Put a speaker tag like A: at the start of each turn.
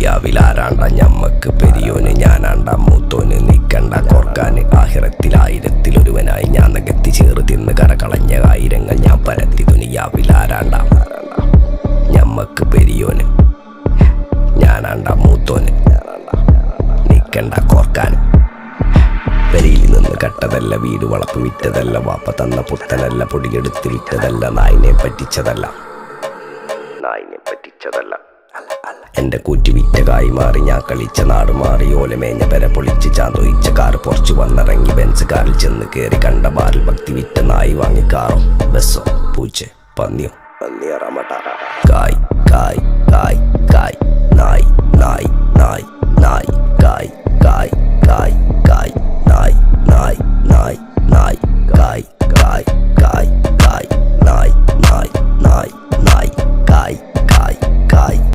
A: ദുനിയാവിലാരാണ്ട ഞമ്മക്ക് പെരിയോന് ഞാനാണ്ട മൂത്തോന് നിക്കണ്ട കോർക്കാന് ആഹിറത്തിൽ ആയിരത്തിലൊരുവനായി ഞാൻ നകത്തി ചേറ് തിന്ന് കരകളഞ്ഞ ആയിരങ്ങൾ ഞാൻ പരത്തി ദുനിയാവിലാരാണ്ട ഞമ്മക്ക് പെരിയോന് ഞാനാണ്ട മൂത്തോന് നിക്കണ്ട കോർക്കാന് പെരിയിൽ നിന്ന് കട്ടതല്ല വീട് വളപ്പ് വിറ്റതല്ല വാപ്പ തന്ന പുത്തനല്ല പൊടിയെടുത്ത് വിറ്റതല്ല നായിനെ പറ്റിച്ചതല്ല എന്റെ കൂറ്റി വിറ്റ കായി മാറി ഞാൻ കളിച്ച നാട് മാറി ഓലമേഞ്ഞ പെര പൊളിച്ച് ചാന്തൊയിച്ച കാറ് പൊറച്ചു വന്നിറങ്ങി ബെൻസ് കാറിൽ ചെന്ന് കയറി കണ്ട ബാറിൽ ഭക്തി വിറ്റ നായി വാങ്ങി കാറോ ബസ്സോ പൂച്ച പന്നിയോ കായ് കായ് കായ്